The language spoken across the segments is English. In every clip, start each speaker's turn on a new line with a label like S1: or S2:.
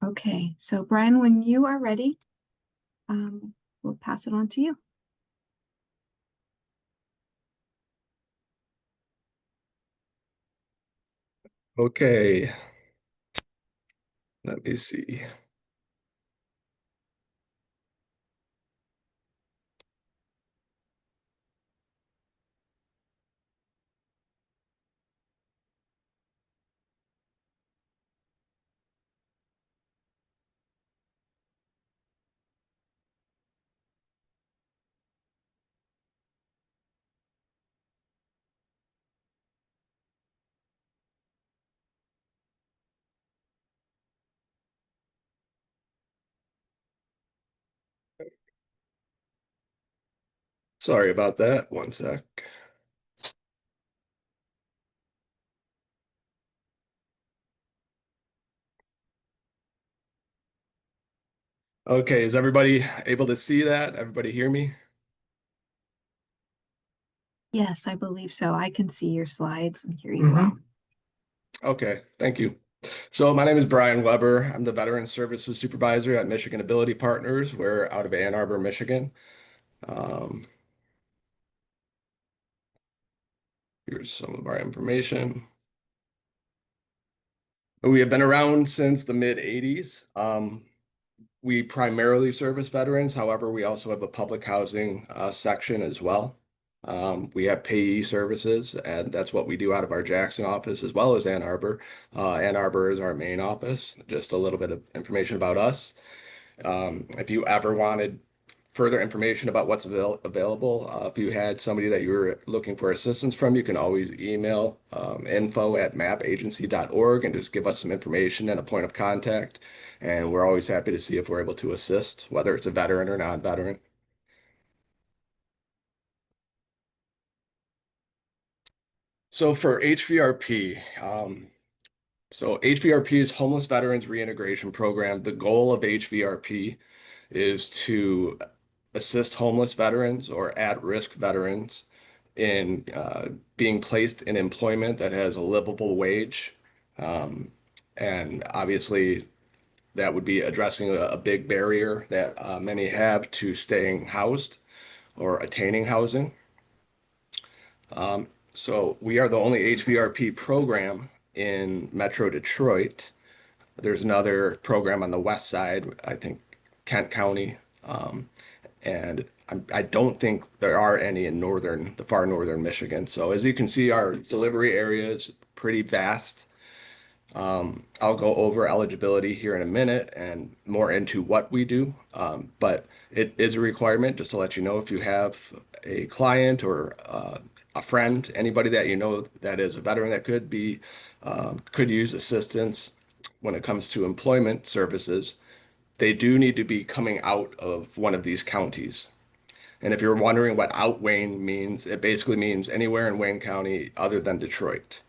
S1: Okay, so Brian, when you are ready, we'll pass it on to you.
S2: Okay, let me see. Sorry about that. One sec. Okay, is everybody able to see that? Everybody hear me?
S1: Yes, I believe so. I can see your slides and hear you well.
S2: Okay, thank you. So my name is Brian Weber. I'm the Veteran Services Supervisor at Michigan Ability Partners. We're out of Ann Arbor, Michigan. Um, Here's some of our information. We have been around since the mid 80s. We primarily service veterans. However, we also have a public housing section as well. We have payee services, and that's what we do out of our Jackson office as well as Ann Arbor. Ann Arbor is our main office. Just a little bit of information about us. If you ever wanted further information about what's available, if you had somebody that you were looking for assistance from, you can always email info@mapagency.org and just give us some information and a point of contact. And we're always happy to see if we're able to assist, whether it's a veteran or non-veteran. So for HVRP, HVRP is Homeless Veterans Reintegration Program. The goal of HVRP is to assist homeless veterans or at-risk veterans in being placed in employment that has a livable wage. Um, and obviously, that would be addressing a big barrier that many have to staying housed or attaining housing. So we are the only HVRP program in Metro Detroit. There's another program on the west side, I think Kent County, and I don't think there are any in the far northern Michigan. So as you can see, our delivery area is pretty vast. I'll go over eligibility here in a minute and more into what we do. But it is a requirement, just to let you know, if you have a client or a friend, anybody that you know that is a veteran that could use assistance when it comes to employment services, they do need to be coming out of one of these counties. And if you're wondering what out Wayne means, it basically means anywhere in Wayne County other than Detroit.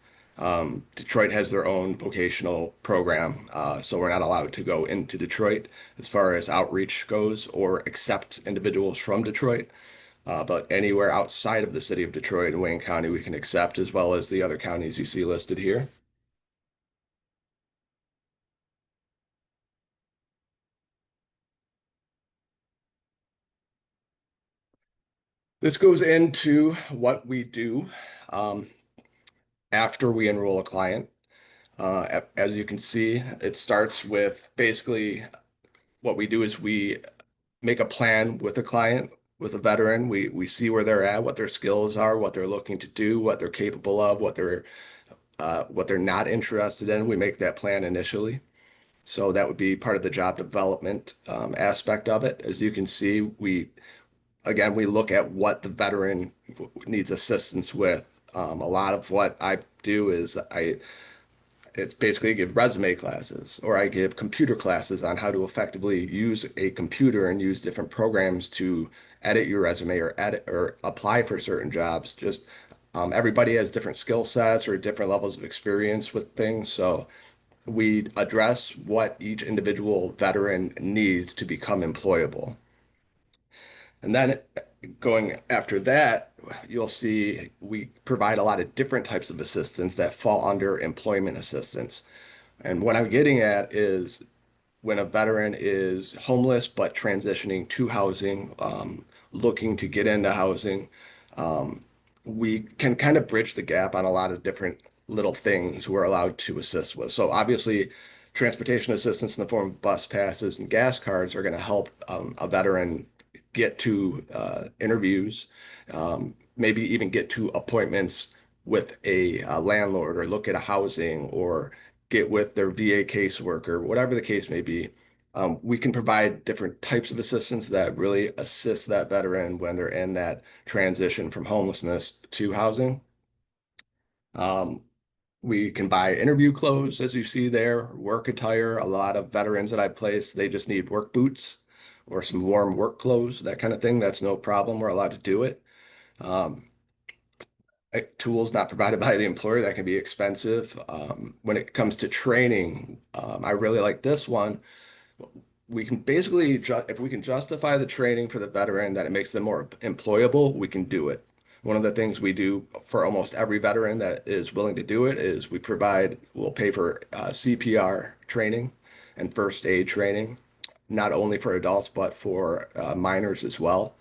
S2: Detroit has their own vocational program, so we're not allowed to go into Detroit as far as outreach goes or accept individuals from Detroit. But anywhere outside of the city of Detroit and Wayne County, we can accept, as well as the other counties you see listed here. This goes into what we do after we enroll a client. As you can see, it starts with basically what we do is we make a plan with a client, with a veteran. We see where they're at, what their skills are, what they're looking to do, what they're capable of, what they're not interested in. We make that plan initially. So that would be part of the job development aspect of it. As you can see, we look at what the veteran needs assistance with. A lot of what I do is it's basically I give resume classes or I give computer classes on how to effectively use a computer and use different programs to edit your resume or edit or apply for certain jobs. Just everybody has different skill sets or different levels of experience with things. So we address what each individual veteran needs to become employable. And then going after that, you'll see we provide a lot of different types of assistance that fall under employment assistance. And what I'm getting at is when a veteran is homeless but transitioning to housing, looking to get into housing, um, we can kind of bridge the gap on a lot of different little things we're allowed to assist with. So obviously, transportation assistance in the form of bus passes and gas cards are going to help a veteran get to interviews, maybe even get to appointments with a landlord or look at a housing or get with their VA caseworker, whatever the case may be. We can provide different types of assistance that really assist that veteran when they're in that transition from homelessness to housing. Um, we can buy interview clothes, as you see there, work attire. A lot of veterans that I place, they just need work boots or some warm work clothes, that kind of thing. That's no problem. We're allowed to do it. Um, Tools not provided by the employer that can be expensive. When it comes to training, I really like this one. We can basically, if we can justify the training for the veteran that it makes them more employable, we can do it. One of the things we do for almost every veteran that is willing to do it is we'll pay for CPR training and first aid training, not only for adults, but for minors as well.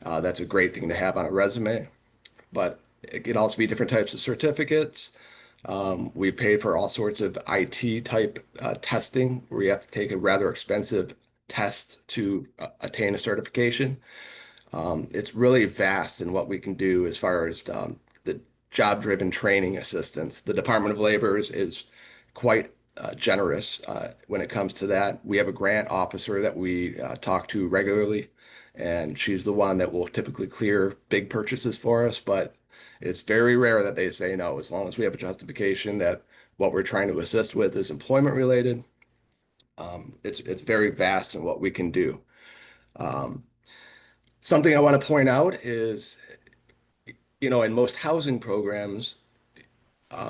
S2: That's a great thing to have on a resume, but it can also be different types of certificates. We pay for all sorts of IT type testing where you have to take a rather expensive test to attain a certification. It's really vast in what we can do as far as the job-driven training assistance. The Department of Labor is quite generous when it comes to that. We have a grant officer that we talk to regularly, and she's the one that will typically clear big purchases for us, but it's very rare that they say no, as long as we have a justification that what we're trying to assist with is employment related. It's very vast in what we can do. Um, Something I want to point out is, in most housing programs,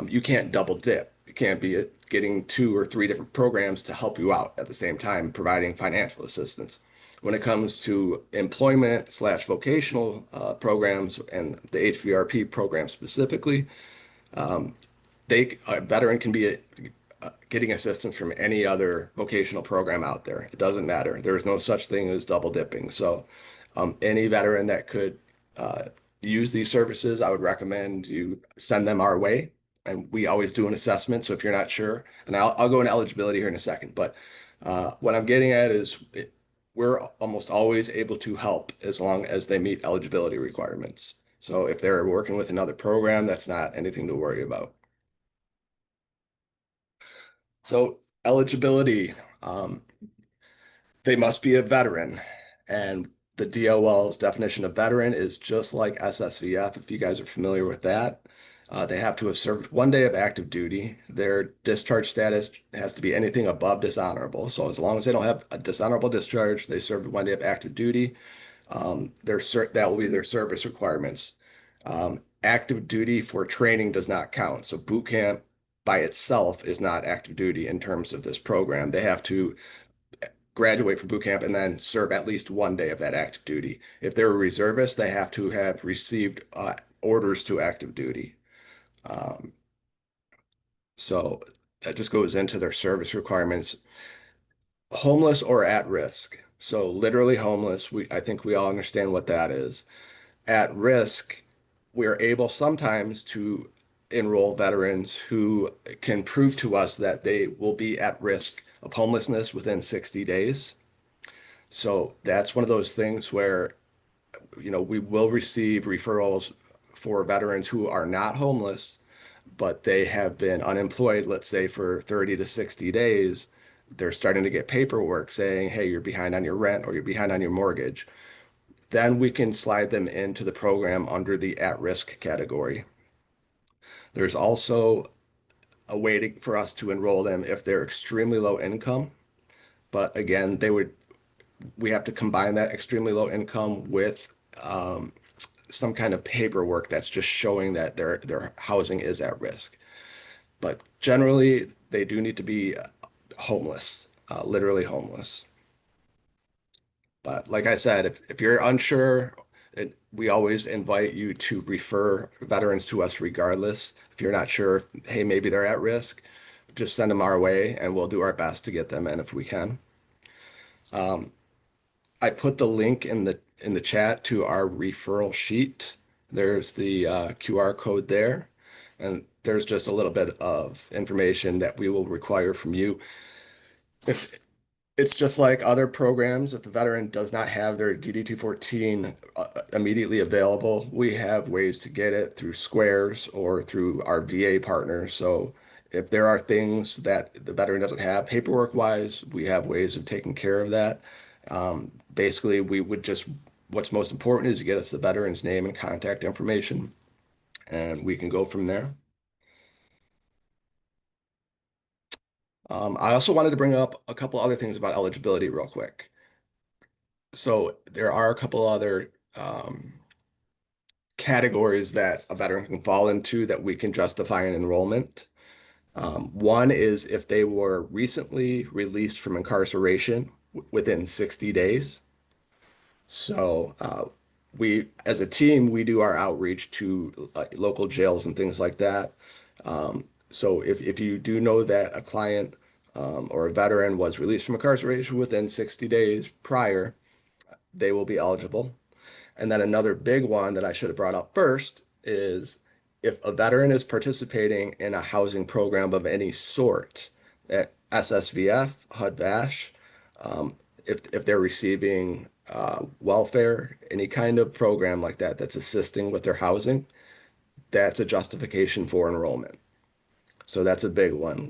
S2: you can't double dip. You can't be getting two or three different programs to help you out at the same time, providing financial assistance. When it comes to employment slash vocational programs and the HVRP program specifically, a veteran can be getting assistance from any other vocational program out there. It doesn't matter. There's no such thing as double dipping. So, any veteran that could uh, use these services, I would recommend you send them our way. And we always do an assessment. So if you're not sure, and I'll go into eligibility here in a second, but what I'm getting at is we're almost always able to help as long as they meet eligibility requirements. So if they're working with another program, that's not anything to worry about. So eligibility, um, they must be a veteran. And the DOL's definition of veteran is just like SSVF, if you guys are familiar with that. They have to have served 1 day of active duty. Their discharge status has to be anything above dishonorable. So as long as they don't have a dishonorable discharge, they served 1 day of active duty. That will be their service requirements. Active duty for training does not count. So boot camp by itself is not active duty in terms of this program. They have to graduate from boot camp and then serve at least 1 day of that active duty. If they're a reservist, they have to have received orders to active duty. Um, so that just goes into their service requirements. Homeless or at risk. So literally homeless, I think we all understand what that is. At risk, we're able sometimes to enroll veterans who can prove to us that they will be at risk of homelessness within 60 days. So that's one of those things where, we will receive referrals for veterans who are not homeless, but they have been unemployed, let's say for 30 to 60 days. They're starting to get paperwork saying, hey, you're behind on your rent or you're behind on your mortgage. Then we can slide them into the program under the at-risk category. There's also a way for us to enroll them if they're extremely low income. But again, we have to combine that extremely low income with some kind of paperwork that's just showing that their housing is at risk. But generally, they do need to be homeless, literally homeless. But like I said, if you're unsure, we always invite you to refer veterans to us regardless. If you're not sure, hey, maybe they're at risk, just send them our way and we'll do our best to get them in if we can. I put the link in the chat to our referral sheet. There's the QR code there, and there's just a little bit of information that we will require from you. If it's just like other programs, if the veteran does not have their DD-214 immediately available, we have ways to get it through Squares or through our VA partners. So if there are things that the veteran doesn't have paperwork-wise, we have ways of taking care of that. Basically, we would just, what's most important is to get us the veteran's name and contact information, and we can go from there. I also wanted to bring up a couple other things about eligibility real quick. So there are a couple other categories that a veteran can fall into that we can justify an enrollment. One is if they were recently released from incarceration within 60 days. So we, as a team, we do our outreach to local jails and things like that. So if you do know that a client or a veteran was released from incarceration within 60 days prior, they will be eligible. And then another big one that I should have brought up first is if a veteran is participating in a housing program of any sort, at SSVF, HUD-VASH, if they're receiving welfare, any kind of program like that that's assisting with their housing, that's a justification for enrollment. So that's a big one.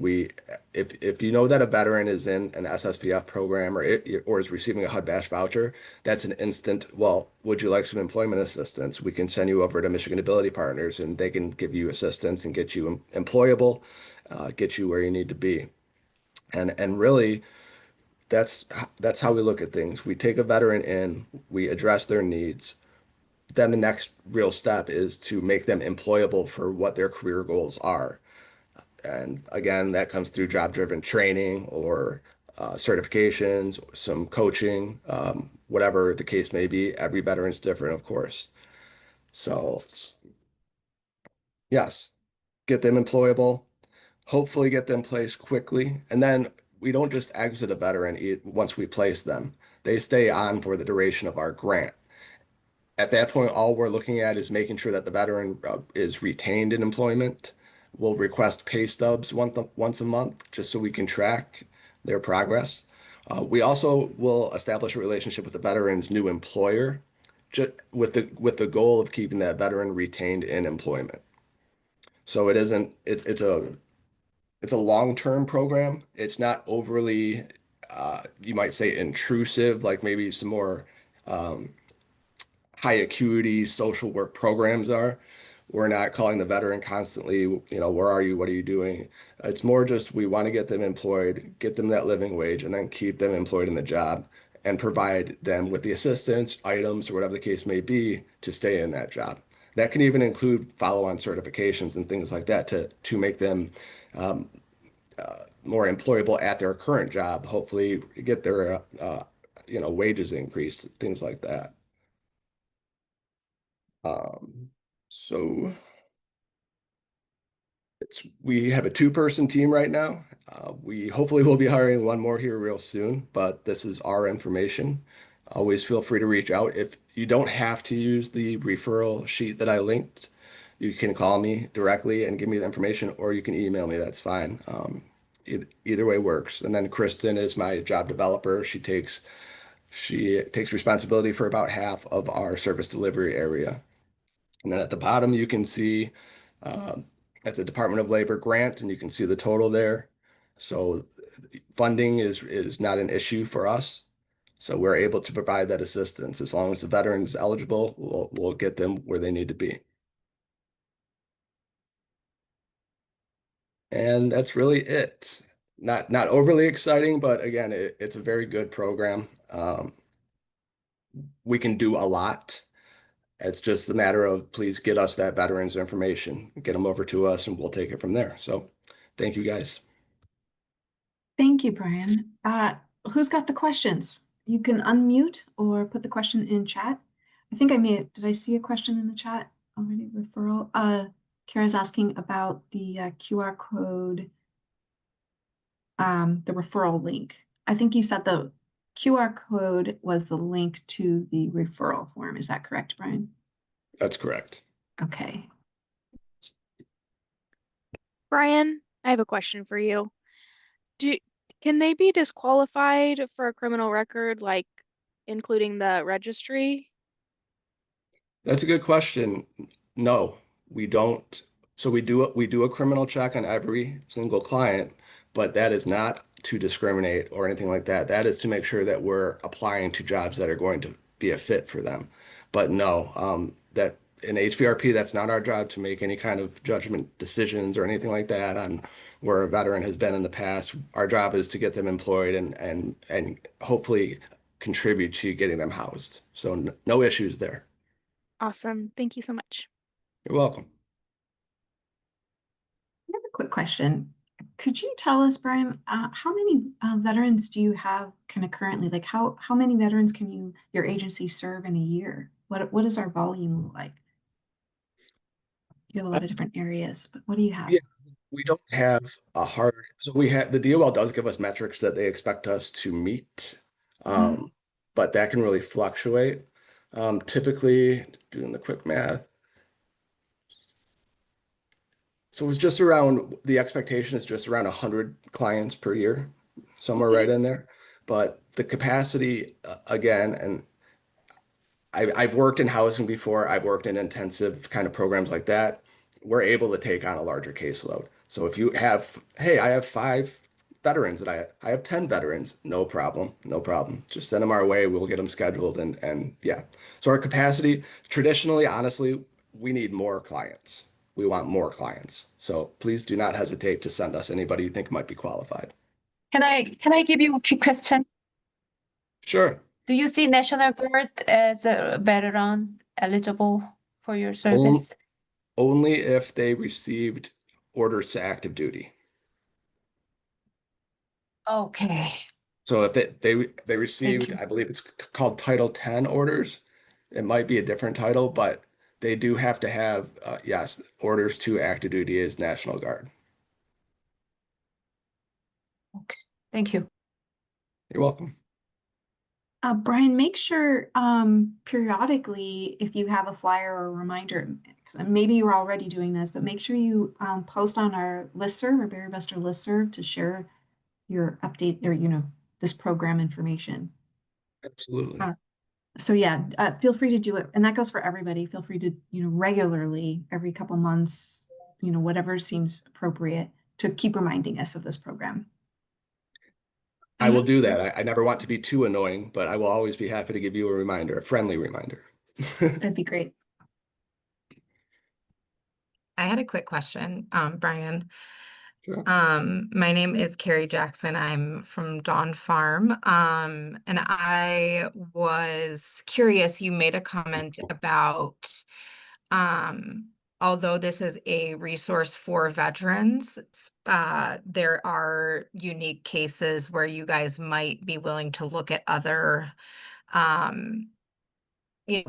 S2: If you know that a veteran is in an SSVF program or is receiving a HUD-VASH voucher, that's an instant, well, would you like some employment assistance? We can send you over to Michigan Ability Partners and they can give you assistance and get you employable, get you where you need to be. And really, that's how we look at things. We take a veteran in, we address their needs. Then the next real step is to make them employable for what their career goals are. And again, that comes through job-driven training or certifications, some coaching, whatever the case may be. Every veteran's different, of course. So, yes, get them employable, hopefully get them placed quickly. And then we don't just exit a veteran once we place them. They stay on for the duration of our grant. At that point, all we're looking at is making sure that the veteran is retained in employment. We'll request pay stubs once a month just so we can track their progress. We also will establish a relationship with the veteran's new employer with the goal of keeping that veteran retained in employment. So it isn't it's a long-term program. It's not overly you might say intrusive, like maybe some more high acuity social work programs are. We're not calling the veteran constantly, where are you? What are you doing? It's more just we want to get them employed, get them that living wage, and then keep them employed in the job and provide them with the assistance, items, or whatever the case may be to stay in that job. That can even include follow-on certifications and things like that to make them more employable at their current job, hopefully get their wages increased, things like that. Um, so we have a two-person team right now. We hopefully will be hiring one more here real soon, but this is our information. Always feel free to reach out. If you don't have to use the referral sheet that I linked, you can call me directly and give me the information, or you can email me. That's fine. Either way works. And then Kristen is my job developer. She takes responsibility for about half of our service delivery area. And then at the bottom, you can see that's a Department of Labor grant, and you can see the total there. So funding is not an issue for us. So we're able to provide that assistance. As long as the veteran is eligible, we'll get them where they need to be. And that's really it. Not overly exciting, but again, it's a very good program. We can do a lot. It's just a matter of please get us that veteran's information, get them over to us, and we'll take it from there. So thank you guys.
S1: Thank you, Brian. Who's got the questions? You can unmute or put the question in chat. I think did I see a question in the chat already? Referral. Kara's asking about the QR code the referral link. I think you said the QR code was the link to the referral form. Is that correct, Brian?
S2: That's correct.
S1: Okay.
S3: Brian, I have a question for you. Do can they be disqualified for a criminal record, like including the registry?
S2: That's a good question. No, we don't. So we do a criminal check on every single client, but that is not to discriminate or anything like that. That is to make sure that we're applying to jobs that are going to be a fit for them. But no, that in HVRP, that's not our job to make any kind of judgment decisions or anything like that on where a veteran has been in the past. Our job is to get them employed and hopefully contribute to getting them housed. So no issues there.
S3: Awesome. Thank you so much.
S2: You're welcome.
S1: I have a quick question. Could you tell us, Brian, how many veterans do you have kind of currently? Like how many veterans can your agency serve in a year? What does our volume look like? You have a lot of different areas, but what do you have?
S2: Yeah, we don't have a hard, so we have the DOL does give us metrics that they expect us to meet, but that can really fluctuate. Typically, doing the quick math, so it's just around the expectation is just around 100 clients per year, somewhere
S1: Okay.
S2: right in there. But the capacity, again, and I've worked in housing before. I've worked in intensive kind of programs like that. We're able to take on a larger caseload. So if you have, hey, I have 5 veterans that I have 10 veterans, no problem, no problem. Just send them our way. We'll get them scheduled and yeah. So our capacity, traditionally, honestly, we need more clients. We want more clients. So please do not hesitate to send us anybody you think might be qualified.
S4: Can I give you a quick question?
S2: Sure.
S4: Do you see National Guard as a veteran eligible for your
S2: On-
S4: service?
S2: Only if they received orders to active duty.
S4: Okay,
S2: So if they
S4: thank
S2: received,
S4: you.
S2: I believe it's called Title 10 orders. It might be a different title, but they do have to have, yes, orders to active duty as National Guard.
S4: Okay, thank you.
S2: You're welcome.
S1: Brian, make sure periodically if you have a flyer or a reminder, 'cause maybe you're already doing this, but make sure you post on our listserv, our Barry Buster listserv, to share your update or this program information.
S2: Absolutely.
S1: So yeah, feel free to do it, and that goes for everybody. Feel free to regularly, every couple months, whatever seems appropriate, to keep reminding us of this program.
S2: I will do that. I never want to be too annoying, but I will always be happy to give you a reminder, a friendly reminder.
S1: That'd be great.
S5: I had a quick question, Brian.
S2: Sure.
S5: My name is Carrie Jackson. I'm from Dawn Farm. And I was curious, you made a comment about, although this is a resource for veterans, there are unique cases where you guys might be willing to look at other,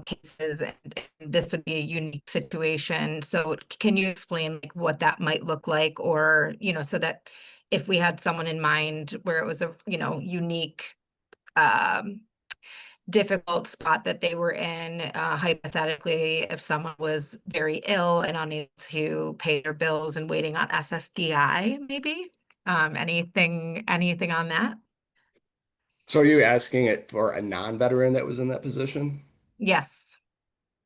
S5: cases, and this would be a unique situation. So can you explain like what that might look like, or so that if we had someone in mind where it was a unique difficult spot that they were in, hypothetically, if someone was very ill and unable to pay their bills and waiting on SSDI, maybe anything on that?
S2: So are you asking it for a non-veteran that was in that position?
S5: Yes.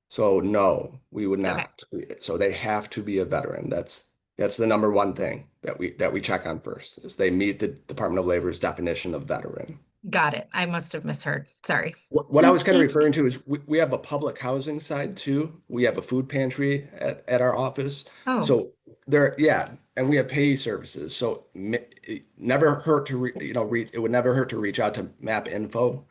S2: So no, we would
S5: Okay.
S2: not. So they have to be a veteran. That's the number one thing that we check on first, is they meet the Department of Labor's definition of veteran.
S5: Got it. I must have misheard. Sorry.
S2: What I was kind of referring to is we have a public housing side too. We have a food pantry at our office.
S5: Oh,
S2: So yeah, and we have pay services. So it never hurt to it would never hurt to reach out to MAP Info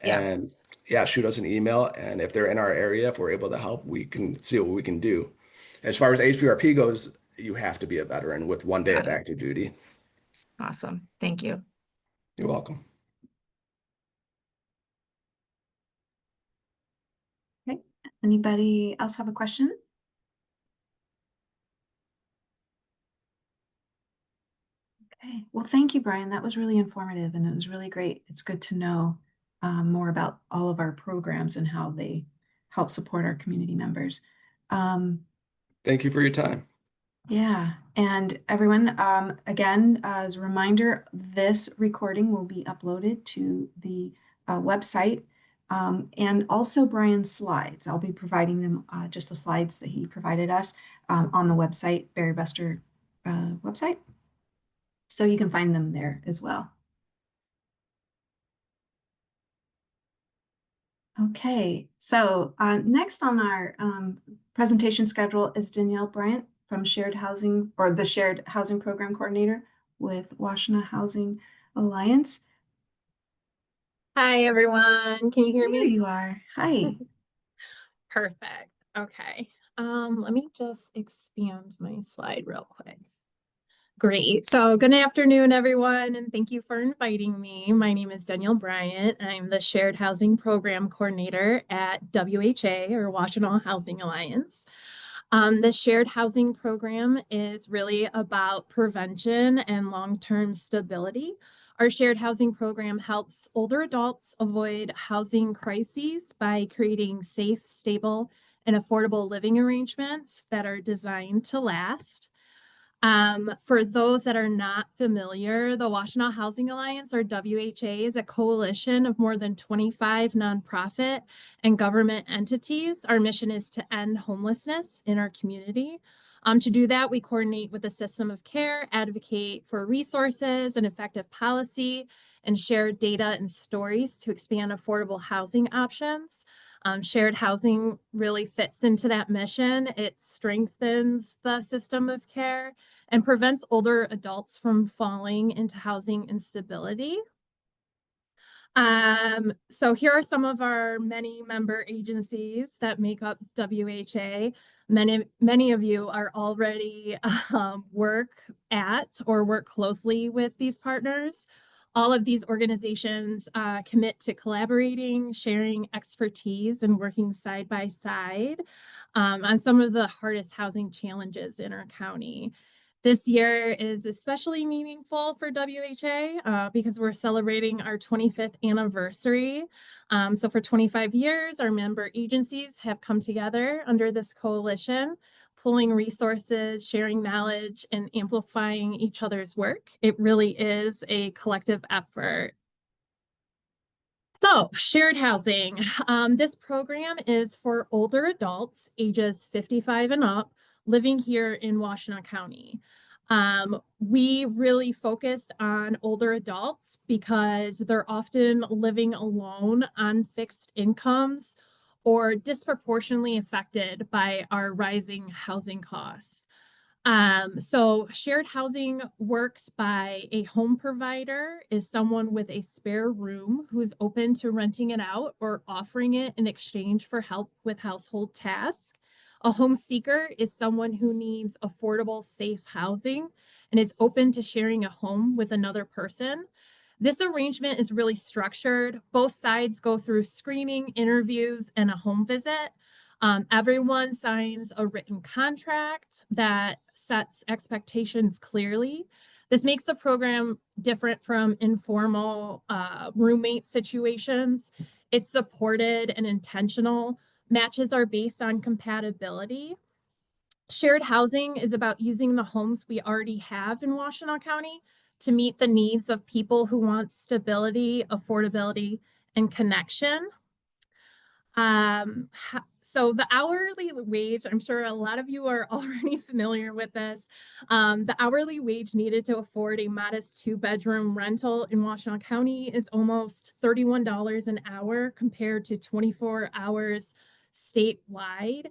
S5: yeah.
S2: and yeah, shoot us an email. And if they're in our area, if we're able to help, we can see what we can do. As far as HVRP goes, you have to be a veteran with 1 day
S5: Got
S2: of
S5: it.
S2: active duty.
S5: Awesome. Thank you.
S2: You're welcome.
S1: Okay. Anybody else have a question? Okay. Well, thank you, Brian. That was really informative and it was really great. It's good to know more about all of our programs and how they help support our community members. Um,
S2: Thank you for your time.
S1: Yeah, and everyone, again, as a reminder, this recording will be uploaded to the website, and also Brian's slides. I'll be providing them, just the slides that he provided us, on the website, Barry Buster website. So you can find them there as well. Okay, so next on our presentation schedule is Danielle Bryant from Shared Housing, or the Shared Housing Program Coordinator with Washtenaw Housing Alliance.
S6: Hi, everyone. Can you hear
S1: There
S6: me?
S1: you are. Hi.
S6: Perfect. Okay. Let me just expand my slide real quick. Great. So good afternoon, everyone, and thank you for inviting me. My name is Danielle Bryant. I'm the Shared Housing Program Coordinator at WHA, or Washtenaw Housing Alliance. The Shared Housing Program is really about prevention and long-term stability. Our Shared Housing Program helps older adults avoid housing crises by creating safe, stable, and affordable living arrangements that are designed to last. For those that are not familiar, the Washtenaw Housing Alliance, or WHA, is a coalition of more than 25 nonprofit and government entities. Our mission is to end homelessness in our community. To do that, we coordinate with the system of care, advocate for resources and effective policy, and share data and stories to expand affordable housing options. Shared housing really fits into that mission. It strengthens the system of care and prevents older adults from falling into housing instability. So here are some of our many member agencies that make up WHA. Many of you are already work at or work closely with these partners. All of these organizations commit to collaborating, sharing expertise, and working side by side on some of the hardest housing challenges in our county. This year is especially meaningful for WHA because we're celebrating our 25th anniversary. So for 25 years, our member agencies have come together under this coalition, pulling resources, sharing knowledge, and amplifying each other's work. It really is a collective effort. So, shared housing. This program is for older adults ages 55 and up living here in Washtenaw County. We really focused on older adults because they're often living alone on fixed incomes or disproportionately affected by our rising housing costs. So shared housing works by a home provider is someone with a spare room who's open to renting it out or offering it in exchange for help with household tasks. A home seeker is someone who needs affordable, safe housing and is open to sharing a home with another person. This arrangement is really structured. Both sides go through screening, interviews, and a home visit. Everyone signs a written contract that sets expectations clearly. This makes the program different from informal roommate situations. It's supported and intentional. Matches are based on compatibility. Shared housing is about using the homes we already have in Washtenaw County to meet the needs of people who want stability, affordability, and connection. So the hourly wage, I'm sure a lot of you are already familiar with this. The hourly wage needed to afford a modest 2-bedroom rental in Washtenaw County is almost $31 an hour compared to 24 hours statewide.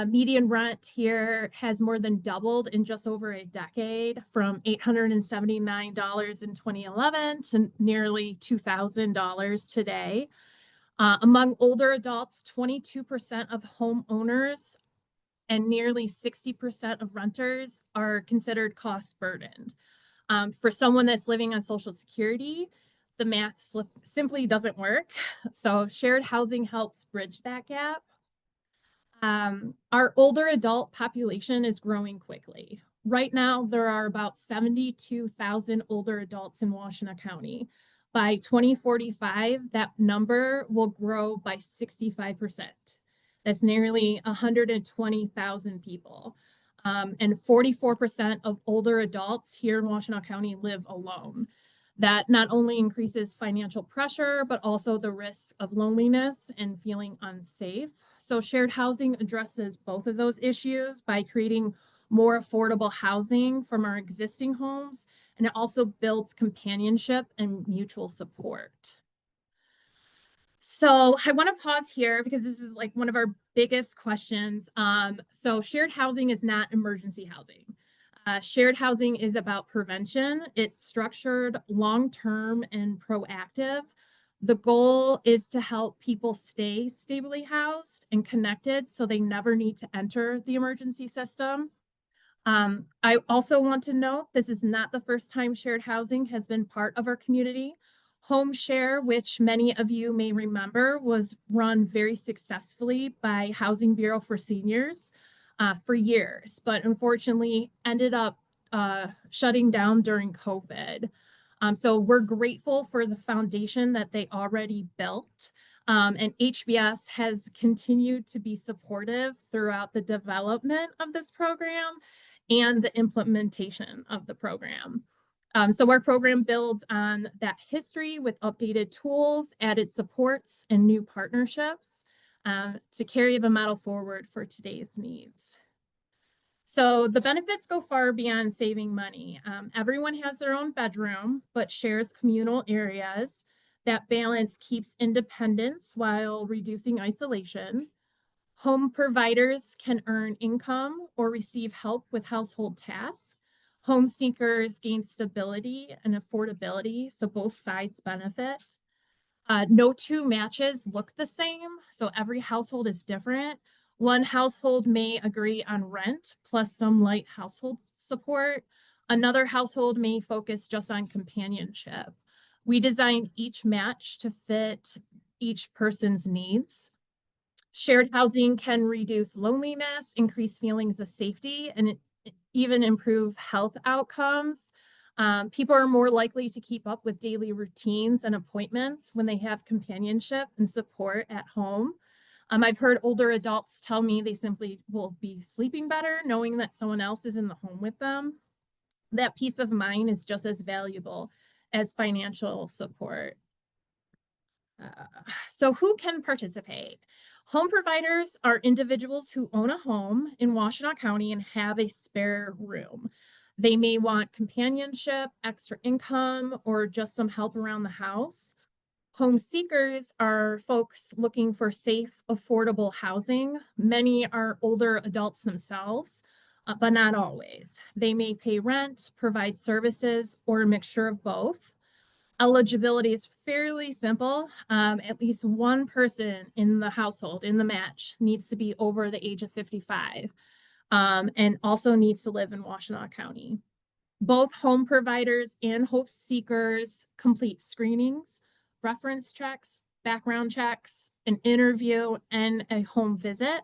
S6: Median rent here has more than doubled in just over a decade, from $879 in 2011 to nearly $2,000 today. Among older adults, 22% of homeowners and nearly 60% of renters are considered cost burdened. For someone that's living on Social Security, the math simply doesn't work. So shared housing helps bridge that gap. Our older adult population is growing quickly. Right now, there are about 72,000 older adults in Washtenaw County. By 2045, that number will grow by 65%. That's nearly 120,000 people. And 44% of older adults here in Washtenaw County live alone. That not only increases financial pressure, but also the risk of loneliness and feeling unsafe. So shared housing addresses both of those issues by creating more affordable housing from our existing homes, and it also builds companionship and mutual support. So I want to pause here because this is like one of our biggest questions. So shared housing is not emergency housing. Shared housing is about prevention. It's structured, long-term, and proactive. The goal is to help people stay stably housed and connected so they never need to enter the emergency system. I also want to note this is not the first time shared housing has been part of our community. Home Share, which many of you may remember, was run very successfully by Housing Bureau for Seniors for years, but unfortunately ended up shutting down during COVID. So we're grateful for the foundation that they already built. And HBS has continued to be supportive throughout the development of this program and the implementation of the program. So our program builds on that history with updated tools, added supports, and new partnerships to carry the model forward for today's needs. So the benefits go far beyond saving money. Everyone has their own bedroom, but shares communal areas. That balance keeps independence while reducing isolation. Home providers can earn income or receive help with household tasks. Home seekers gain stability and affordability, so both sides benefit. No two matches look the same, so every household is different. One household may agree on rent plus some light household support. Another household may focus just on companionship. We design each match to fit each person's needs. Shared housing can reduce loneliness, increase feelings of safety, and even improve health outcomes. People are more likely to keep up with daily routines and appointments when they have companionship and support at home. I've heard older adults tell me they simply will be sleeping better knowing that someone else is in the home with them. That peace of mind is just as valuable as financial support. So who can participate? Home providers are individuals who own a home in Washtenaw County and have a spare room. They may want companionship, extra income, or just some help around the house. Home seekers are folks looking for safe, affordable housing. Many are older adults themselves, but not always. They may pay rent, provide services, or a mixture of both. Eligibility is fairly simple. At least one person in the household, in the match, needs to be over the age of 55 and also needs to live in Washtenaw County. Both home providers and home seekers complete screenings, reference checks, background checks, an interview, and a home visit.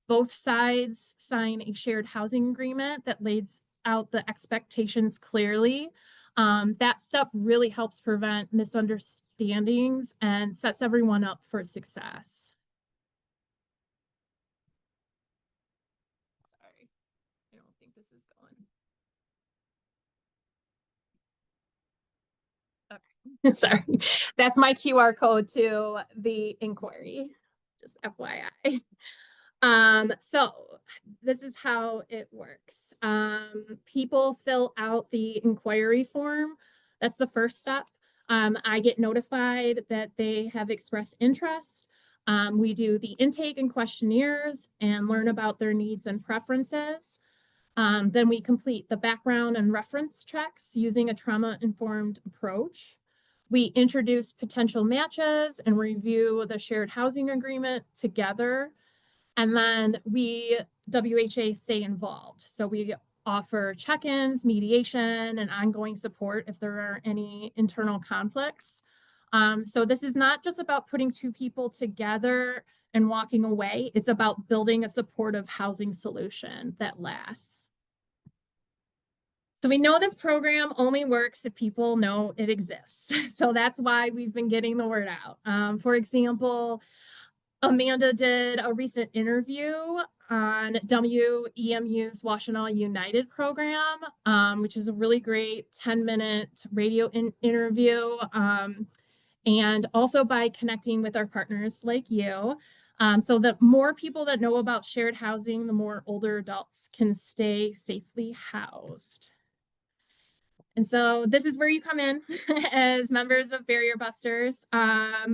S6: Both sides sign a shared housing agreement that lays out the expectations clearly. That step really helps prevent misunderstandings and sets everyone up for success. Sorry, I don't think this is going. Okay, sorry. That's my QR code to the inquiry, just FYI. So this is how it works. People fill out the inquiry form. That's the first step. I get notified that they have expressed interest. We do the intake and questionnaires and learn about their needs and preferences. Then we complete the background and reference checks using a trauma-informed approach. We introduce potential matches and review the shared housing agreement together. And then we, WHA, stay involved. So we offer check-ins, mediation, and ongoing support if there are any internal conflicts. So this is not just about putting two people together and walking away. It's about building a supportive housing solution that lasts. So we know this program only works if people know it exists. So that's why we've been getting the word out. For example, Amanda did a recent interview on WEMU's Washtenaw United program, which is a really great 10-minute radio interview. And also by connecting with our partners like you. So the more people that know about shared housing, the more older adults can stay safely housed. And so this is where you come in as members of Barrier Busters.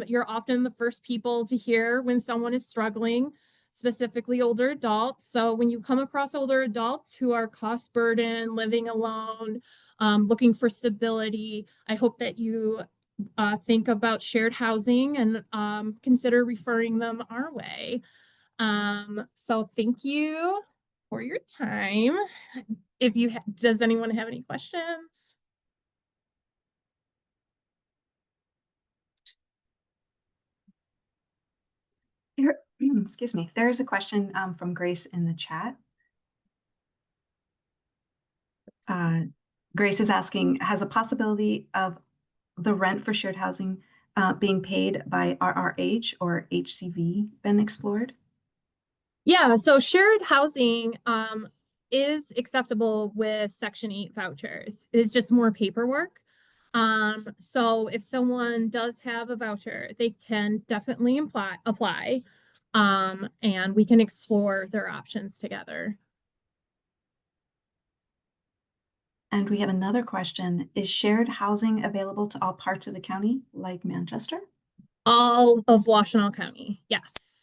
S6: You're often the first people to hear when someone is struggling, specifically older adults. So when you come across older adults who are cost burdened, living alone, looking for stability, I hope that you think about shared housing and consider referring them our way. So thank you for your time. If you does anyone have any questions?
S1: Excuse me. There's a question from Grace in the chat. Grace is asking, has a possibility of the rent for shared housing being paid by RRH or HCV been explored?
S6: Yeah, so shared housing is acceptable with Section 8 vouchers. It is just more paperwork. So if someone does have a voucher, they can definitely apply, and we can explore their options together.
S1: And we have another question. Is shared housing available to all parts of the county, like Manchester?
S6: All of Washtenaw County, yes.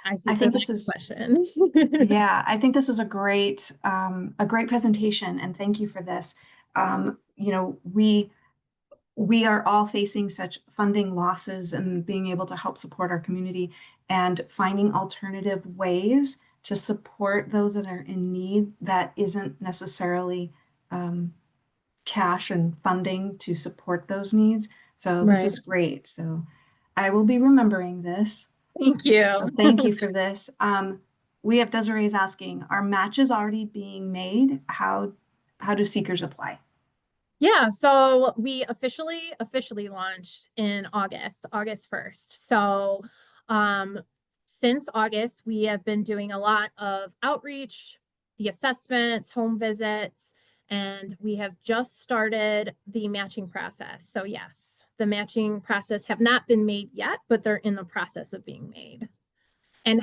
S1: I think this is
S6: question.
S1: Yeah, I think this is a great presentation, and thank you for this. You know, we are all facing such funding losses, and being able to help support our community and finding alternative ways to support those that are in need that isn't necessarily cash and funding to support those needs. So this is great. So I will be remembering this.
S6: Thank you.
S1: So thank you for this. We have Desiree's asking, are matches already being made? How do seekers apply?
S6: Yeah, so we officially launched in August 1st. So since August, we have been doing a lot of outreach, the assessments, home visits, and we have just started the matching process. So yes, the matching process have not been made yet, but they're in the process of being made. And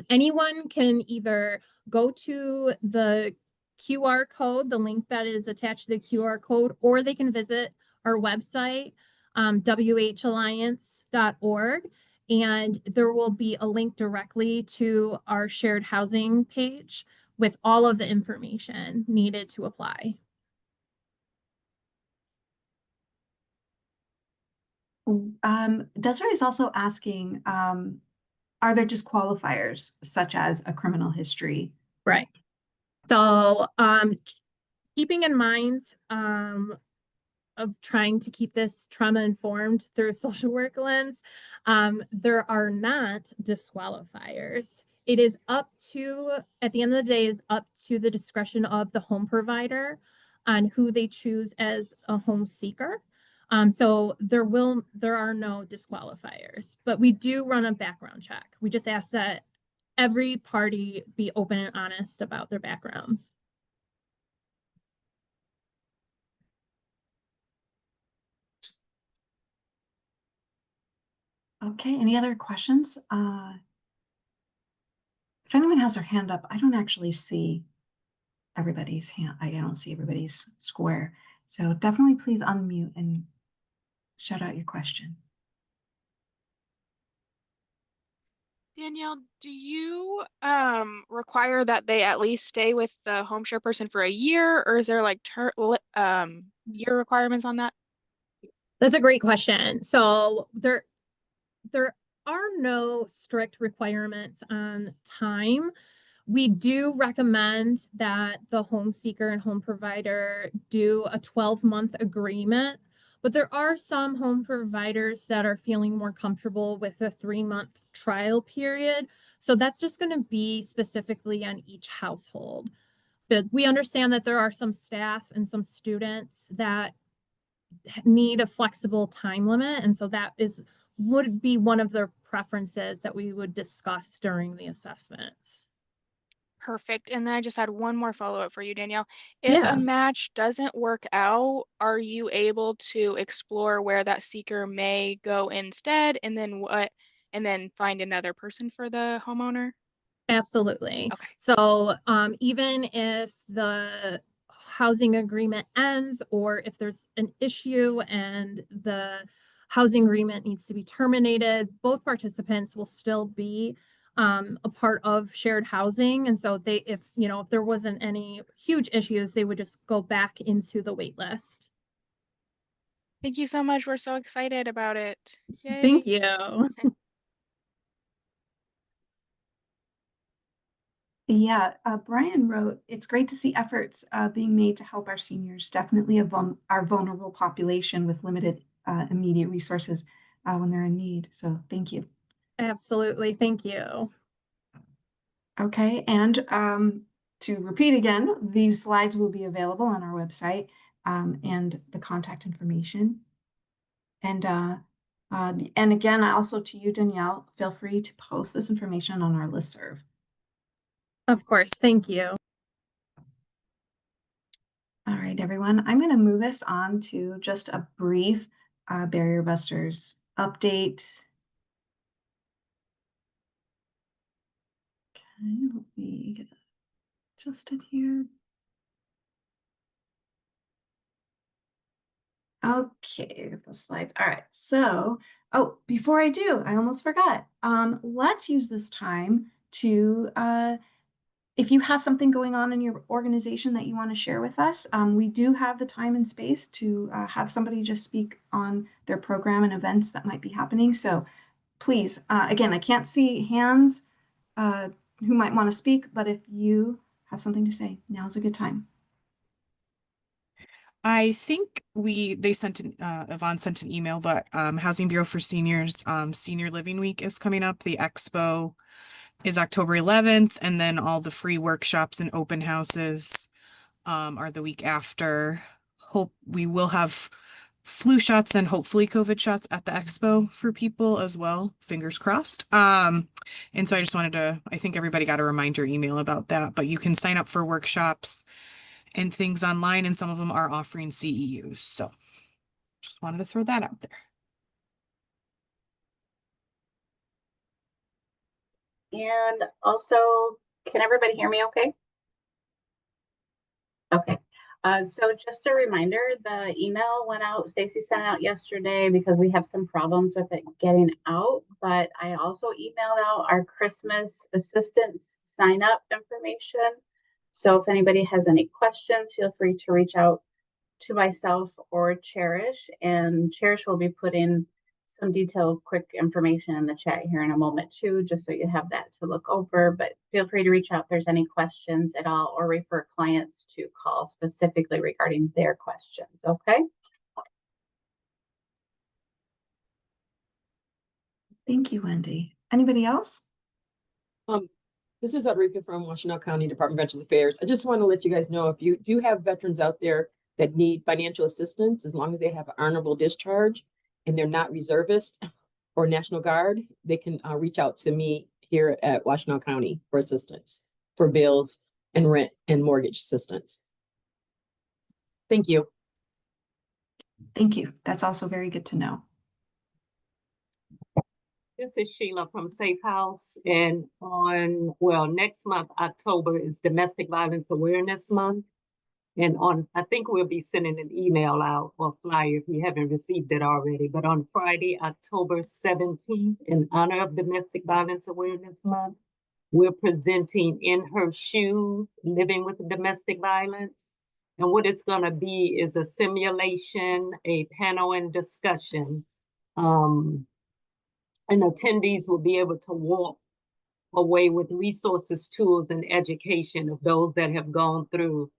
S6: anyone can either go to the QR code, the link that is attached to the QR code, or they can visit our website, whalliance.org, and there will be a link directly to our shared housing page with all of the information needed to apply.
S1: Desiree is also asking, are there disqualifiers such as a criminal history?
S6: Right. So keeping in mind of trying to keep this trauma informed through a social work lens, there are not disqualifiers. It is up to, at the end of the day, is up to the discretion of the home provider on who they choose as a home seeker. So there are no disqualifiers, but we do run a background check. We just ask that every party be open and honest about their background.
S1: Okay, any other questions? If anyone has their hand up, I don't actually see everybody's hand. I don't see everybody's square. So definitely please unmute and shout out your question.
S3: Danielle, do you require that they at least stay with the home share person for a year, or is there like year requirements on that?
S6: That's a great question. So there are no strict requirements on time. We do recommend that the home seeker and home provider do a 12-month agreement, but there are some home providers that are feeling more comfortable with a 3-month trial period. So that's just going to be specifically on each household. But we understand that there are some staff and some students that need a flexible time limit. And so that would be one of their preferences that we would discuss during the assessments.
S3: Perfect. And then I just had one more follow-up for you, Danielle. If
S6: Yeah.
S3: a match doesn't work out, are you able to explore where that seeker may go instead, and then find another person for the homeowner?
S6: Absolutely.
S3: Okay.
S6: So even if the housing agreement ends, or if there's an issue and the housing agreement needs to be terminated, both participants will still be a part of shared housing. And so if there wasn't any huge issues, they would just go back into the wait list.
S3: Thank you so much. We're so excited about it.
S6: Thank
S3: Yay.
S6: you.
S1: Yeah, Brian wrote, it's great to see efforts being made to help our seniors, definitely our vulnerable population with limited immediate resources when they're in need. So thank you.
S6: Absolutely. Thank you.
S1: Okay, and to repeat again, these slides will be available on our website and the contact information. And again, also to you, Danielle, feel free to post this information on our listserv.
S6: Of course. Thank you.
S1: All right, everyone, I'm going to move us on to just a brief Barrier Busters update. Okay, let me get adjusted here. Okay, the slides. All right, so, before I do, I almost forgot. Let's use this time to, if you have something going on in your organization that you want to share with us, we do have the time and space to have somebody just speak on their program and events that might be happening. So please, again, I can't see hands who might want to speak, but if you have something to say, now's a good time.
S7: I think Yvonne sent an email, but Housing Bureau for Seniors, Senior Living Week is coming up. The expo is October 11th, and then all the free workshops and open houses are the week after. Hope we will have flu shots and hopefully COVID shots at the expo for people as well. Fingers crossed. And so I think everybody got a reminder email about that, but you can sign up for workshops and things online, and some of them are offering CEUs. So just wanted to throw that out there.
S8: And also, can everybody hear me okay? Okay. So just a reminder, the email went out, Stacy sent out yesterday because we have some problems with it getting out, but I also emailed out our Christmas assistance sign up information. So if anybody has any questions, feel free to reach out to myself or Cherish, and Cherish will be putting some detailed quick information in the chat here in a moment too, just so you have that to look over. But feel free to reach out if there's any questions at all, or refer clients to call specifically regarding their questions. Okay.
S1: Thank you, Wendy. Anybody else?
S9: This is Ulrika from Washtenaw County Department of Veterans Affairs. I just want to let you guys know, if you do have veterans out there that need financial assistance, as long as they have an honorable discharge and they're not reservist or National Guard, they can reach out to me here at Washtenaw County for assistance for bills and rent and mortgage assistance. Thank you.
S1: Thank you. That's also very good to know.
S10: This is Sheila from Safe House, and next month, October, is Domestic Violence Awareness Month. And I think we'll be sending an email out or flyer if you haven't received it already, but on Friday, October 17th, in honor of Domestic Violence Awareness Month, we're presenting In Her Shoes, Living with Domestic Violence. And what it's gonna be is a simulation, a panel and discussion. And attendees will be able to walk away with resources, tools, and education of those that have gone through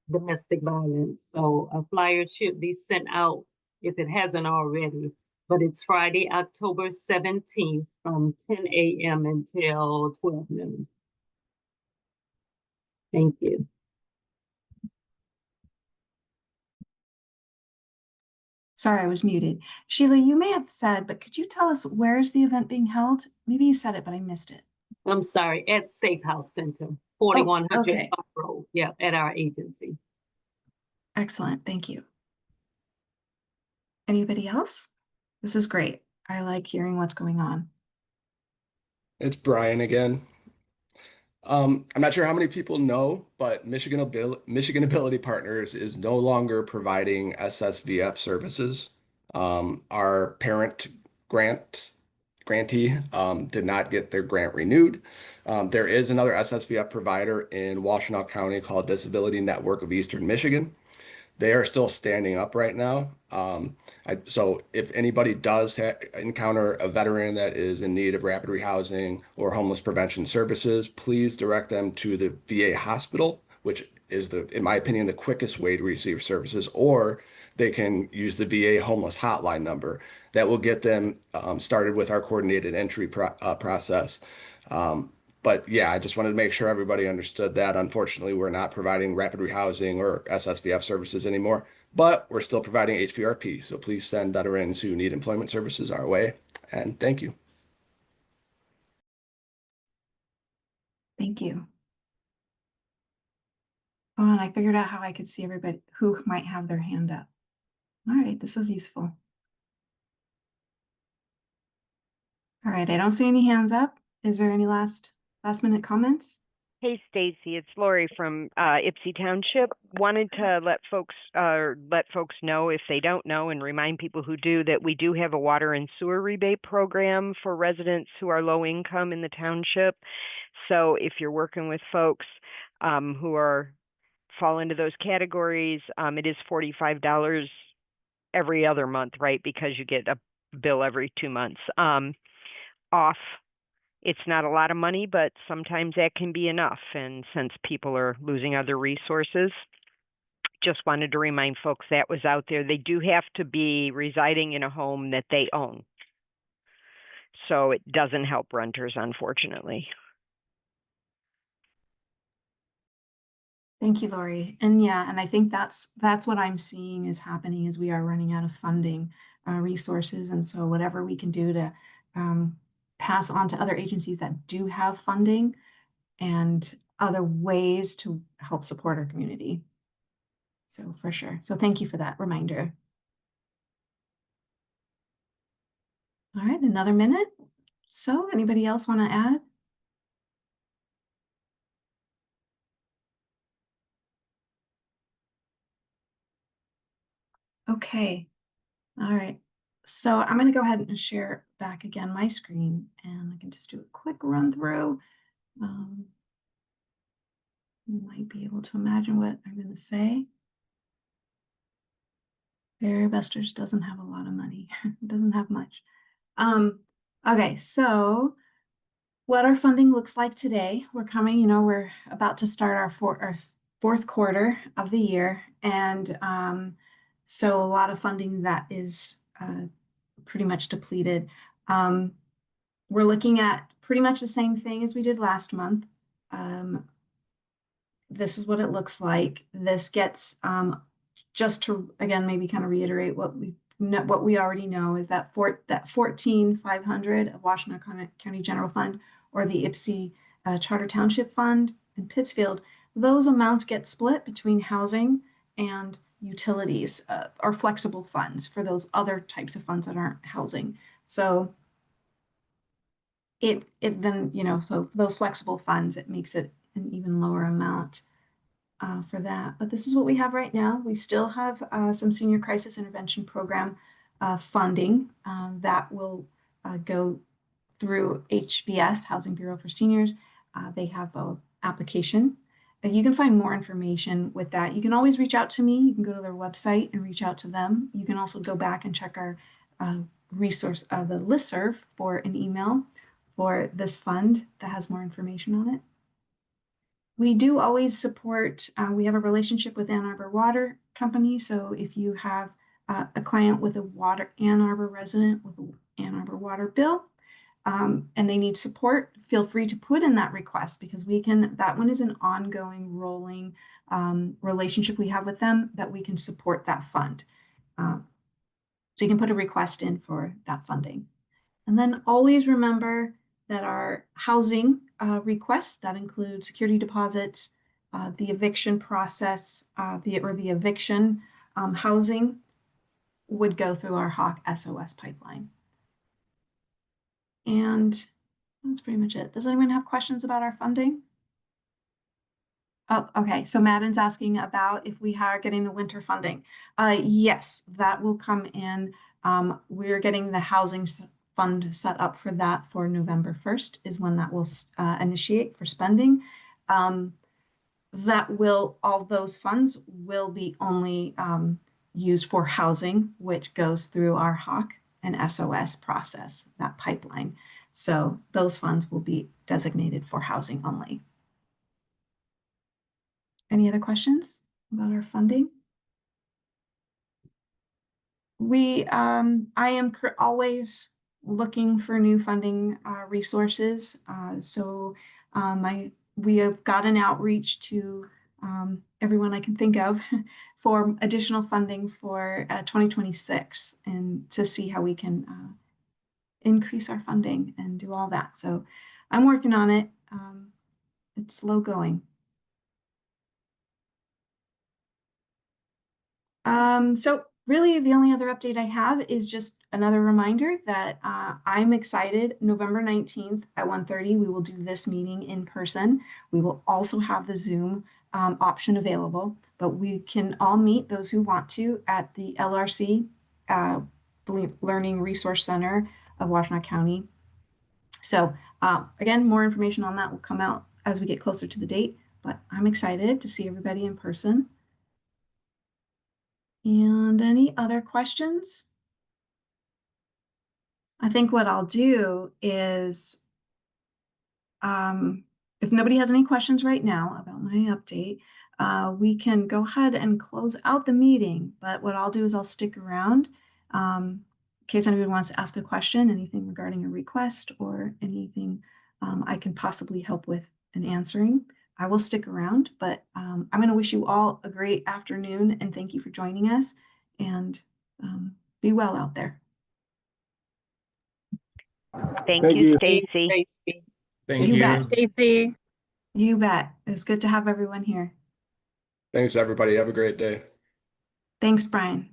S10: domestic violence. So a flyer should be sent out, if it hasn't already, but it's Friday, October 17th from 10 a.m. until 12 noon. Thank you.
S1: Sorry, I was muted. Sheila, you may have said, but could you tell us where is the event being held? Maybe you said it, but I missed it.
S10: I'm sorry, at Safe House Center, 4100
S1: okay.
S10: Park Road. Yeah, at our agency.
S1: Excellent. Thank you. Anybody else? This is great. I like hearing what's going on.
S2: It's Brian again. I'm not sure how many people know, but Michigan Ability Partners is no longer providing SSVF services. Our parent grantee did not get their grant renewed. There is another SSVF provider in Washtenaw County called Disability Network of Eastern Michigan. They are still standing up right now. So if anybody does encounter a veteran that is in need of rapid rehousing or homeless prevention services, please direct them to the VA hospital, which is in my opinion, the quickest way to receive services, or they can use the VA homeless hotline number. That will get them started with our coordinated entry process. But yeah, I just wanted to make sure everybody understood that. Unfortunately, we're not providing rapid rehousing or SSVF services anymore, but we're still providing HVRP. So please send veterans who need employment services our way. And thank you.
S1: Thank you. Oh, and I figured out how I could see everybody who might have their hand up. All right, this is useful. All right, I don't see any hands up. Is there any last minute comments?
S11: Hey, Stacy, it's Lori from Ypsi Township. Wanted to let folks know, if they don't know, and remind people who do, that we do have a water and sewer rebate program for residents who are low income in the township. So if you're working with folks who fall into those categories, it is $45 every other month, right? Because you get a bill every 2 months off. It's not a lot of money, but sometimes that can be enough. And since people are losing other resources, just wanted to remind folks that was out there. They do have to be residing in a home that they own. So it doesn't help renters, unfortunately.
S1: Thank you, Lori. And yeah, and I think that's what I'm seeing is happening is we are running out of funding resources. And so whatever we can do to pass on to other agencies that do have funding and other ways to help support our community. So for sure. So thank you for that reminder. All right, another minute. So anybody else want to add? Okay. All right. So I'm going to go ahead and share back again my screen, and I can just do a quick run through. You might be able to imagine what I'm going to say. Barry Investors doesn't have a lot of money. It doesn't have much. Okay, so what our funding looks like today. We're about to start our fourth quarter of the year, and so a lot of funding that is pretty much depleted. We're looking at pretty much the same thing as we did last month. This is what it looks like. This gets, just to, again, maybe kind of reiterate what we already know is that that 14,500 of Washtenaw County General Fund or the Ypsi Charter Township Fund in Pittsfield, those amounts get split between housing and utilities or flexible funds for those other types of funds that aren't housing. So it then, so those flexible funds, it makes it an even lower amount for that. But this is what we have right now. We still have some senior crisis intervention program funding that will go through HBS, Housing Bureau for Seniors. They have an application. You can find more information with that. You can always reach out to me. You can go to their website and reach out to them. You can also go back and check our resource, the listserv for an email for this fund that has more information on it. We do always support, we have a relationship with Ann Arbor Water Company. So if you have a client with a Ann Arbor resident with an Ann Arbor water bill, and they need support, feel free to put in that request because that one is an ongoing rolling relationship we have with them that we can support that fund. So you can put a request in for that funding. And then always remember that our housing requests, that include security deposits, the eviction process, the eviction housing would go through our HAWK SOS pipeline. And that's pretty much it. Does anyone have questions about our funding? Oh, okay. So Madden's asking about if we are getting the winter funding. Yes, that will come in. We're getting the housing fund set up for that for November 1st is when that will initiate for spending. All those funds will be only used for housing, which goes through our HAWK and SOS process, that pipeline. So those funds will be designated for housing only. Any other questions about our funding? I am always looking for new funding resources. We have got an outreach to everyone I can think of for additional funding for 2026 and to see how we can increase our funding and do all that. So I'm working on it. It's slow going. So really the only other update I have is just another reminder that I'm excited. November 19th at 1:30, we will do this meeting in person. We will also have the Zoom option available, but we can all meet, those who want to, at the LRC Learning Resource Center of Washtenaw County. So again, more information on that will come out as we get closer to the date, but I'm excited to see everybody in person. And any other questions? I think what I'll do is, if nobody has any questions right now about my update, we can go ahead and close out the meeting. But what I'll do is I'll stick around in case anybody wants to ask a question, anything regarding a request or anything I can possibly help with in answering. I will stick around, but I'm going to wish you all a great afternoon and thank you for joining us, and be well out there.
S11: Thank you, Stacy.
S2: Thank
S1: You
S2: you.
S1: bet.
S6: Stacy.
S1: You bet. It's good to have everyone here.
S2: Thanks, everybody. Have a great day.
S1: Thanks, Brian.